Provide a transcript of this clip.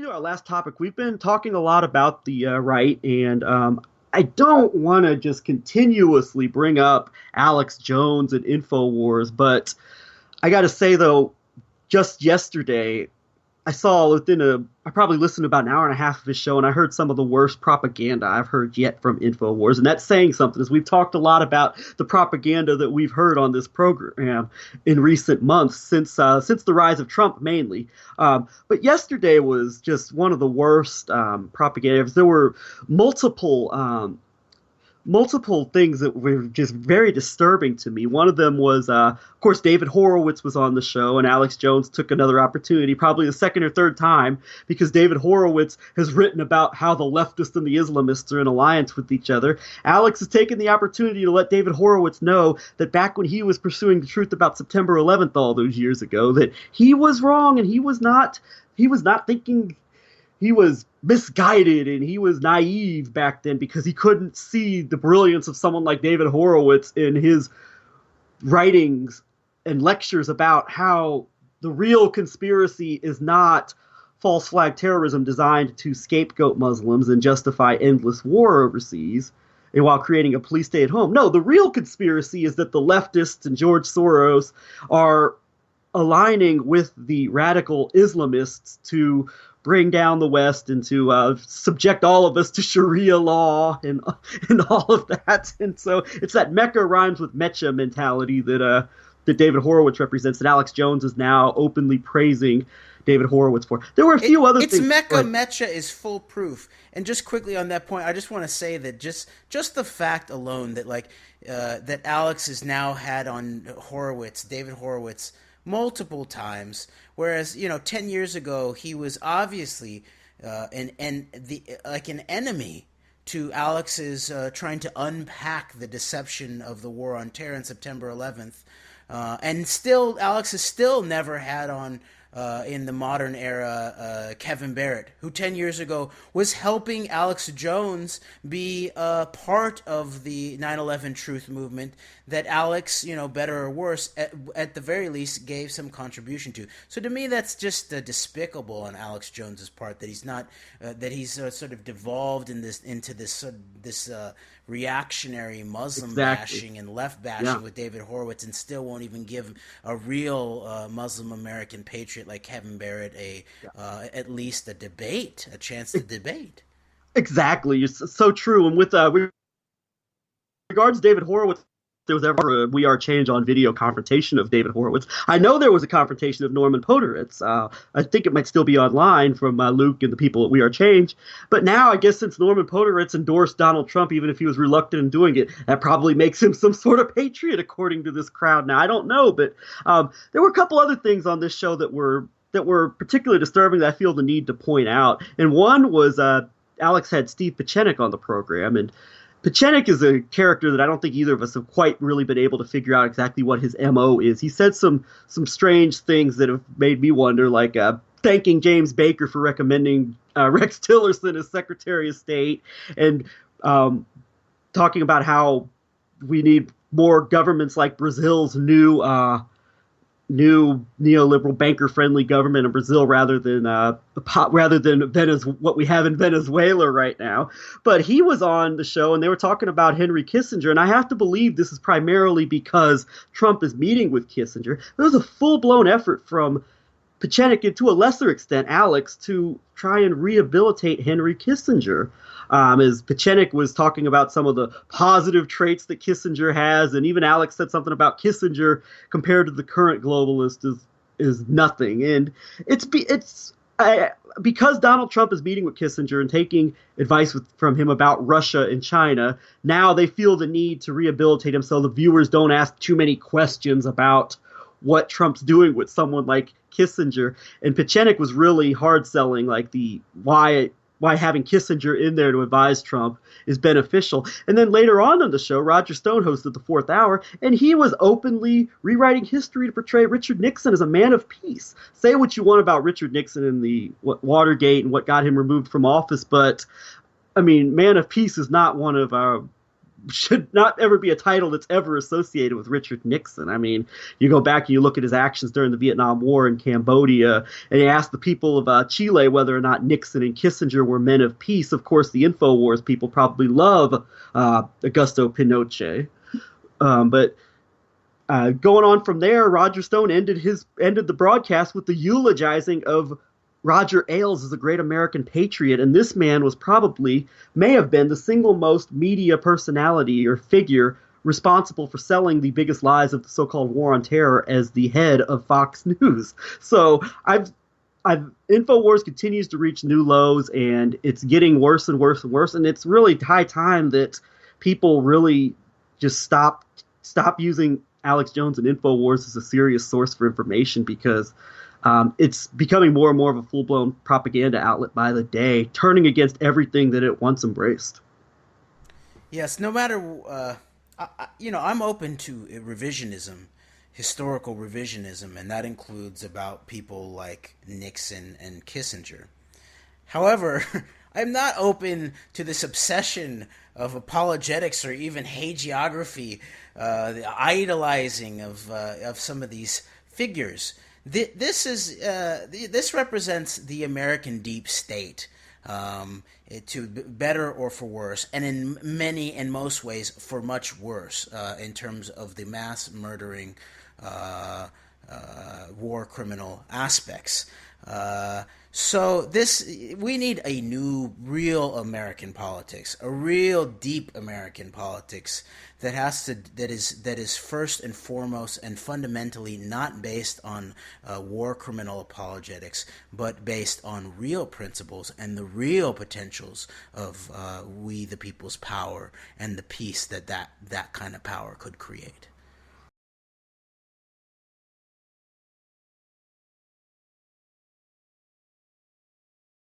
Our last topic, we've been talking a lot about the right, and I don't want to just continuously bring up Alex Jones and InfoWars, but I got to say, though, just yesterday, I probably listened to about an hour and a half of his show, and I heard some of the worst propaganda I've heard yet from InfoWars. And that's saying something, as we've talked a lot about the propaganda that we've heard on this program in recent months, since the rise of Trump mainly. But yesterday was just one of the worst propaganda. There were multiple things that were just very disturbing to me. One of them was, of course, David Horowitz was on the show, and Alex Jones took another opportunity, probably the second or third time, because David Horowitz has written about how the leftists and the Islamists are in alliance with each other. Alex has taken the opportunity to let David Horowitz know that back when he was pursuing the truth about September 11th all those years ago, that he was wrong and he was not thinking. He was misguided and he was naive back then because he couldn't see the brilliance of someone like David Horowitz in his writings and lectures about how the real conspiracy is not false flag terrorism designed to scapegoat Muslims and justify endless war overseas and while creating a police state at home. No, the real conspiracy is that the leftists and George Soros are aligning with the radical Islamists to bring down the West and to subject all of us to Sharia law and all of that. And so it's that Mecca rhymes with Mecha mentality that David Horowitz represents, that Alex Jones is now openly praising David Horowitz for. There were a few other it's things. Mecca Mecha is foolproof. And just quickly on that point, I just want to say that just the fact alone that that Alex has now had on David Horowitz, multiple times, whereas 10 years ago he was obviously an enemy to Alex's trying to unpack the deception of the war on terror on September 11th, and still Alex has still never had on in the modern era Kevin Barrett, who 10 years ago was helping Alex Jones be part of the 9/11 truth movement that Alex, better or worse, at the very least gave some contribution to. So to me, that's just despicable on Alex Jones's part, that he's not that he's sort of devolved into this reactionary Muslim bashing and left bashing with David Horowitz, and still won't even give a real Muslim American patriot like Kevin Barrett at least a chance to debate. Exactly. It's so true. And with regards to David Horowitz, there was ever a We Are Change on video confrontation of David Horowitz. I know there was a confrontation of Norman Poteritz. I think it might still be online from Luke and the people at We Are Change. But now, I guess since Norman Poteritz endorsed Donald Trump, even if he was reluctant in doing it, that probably makes him some sort of patriot, according to this crowd. Now, I don't know, but there were a couple other things on this show that were particularly disturbing that I feel the need to point out. And one was Alex had Steve Pieczenik on the program, and Pieczenik is a character that I don't think either of us have quite really been able to figure out exactly what his MO is. He said some strange things that have made me wonder, like thanking James Baker for recommending Rex Tillerson as Secretary of State, and talking about how we need more governments like Brazil's new neoliberal banker-friendly government in Brazil rather than what we have in Venezuela right now. But he was on the show and they were talking about Henry Kissinger, and I have to believe this is primarily because Trump is meeting with Kissinger. There was a full-blown effort from Pieczenik and to a lesser extent Alex to try and rehabilitate Henry Kissinger. As Pieczenik was talking about some of the positive traits that Kissinger has, and even Alex said something about Kissinger compared to the current globalist is nothing. And because Donald Trump is meeting with Kissinger and taking advice from him about Russia and China, now they feel the need to rehabilitate him so the viewers don't ask too many questions about what Trump's doing with someone like Kissinger. And Pieczenik was really hard selling like the why having Kissinger in there to advise Trump is beneficial. And then later on in the show, Roger Stone hosted the fourth hour, and he was openly rewriting history to portray Richard Nixon as a man of peace. Say what you want about Richard Nixon and the Watergate and what got him removed from office, but I mean, man of peace is not one of should not ever be a title that's ever associated with Richard Nixon. I mean, you go back and you look at his actions during the Vietnam War in Cambodia, and you ask the people of Chile whether or not Nixon and Kissinger were men of peace. Of course, the InfoWars people probably love Augusto Pinochet. But going on from there, Roger Stone ended the broadcast with the eulogizing of Roger Ailes as a great American patriot, and this man may have been the single most media personality or figure responsible for selling the biggest lies of the so-called War on Terror as the head of Fox News. So InfoWars continues to reach new lows, and it's getting worse and worse and worse, and it's really high time that people really just stop using Alex Jones and InfoWars as a serious source for information, because it's becoming more and more of a full-blown propaganda outlet by the day, turning against everything that it once embraced. Yes, no matter, I'm open to revisionism, historical revisionism, and that includes about people like Nixon and Kissinger. However, I'm not open to this obsession of apologetics or even hagiography, the idolizing of some of these figures. This represents the American deep state, to better or for worse, and in many and most ways for much worse, in terms of the mass murdering, war criminal aspects. So we need a new, real American politics, a real deep American politics that is first and foremost and fundamentally not based on war criminal apologetics, but based on real principles and the real potentials of we the people's power and the peace that kind of power could create.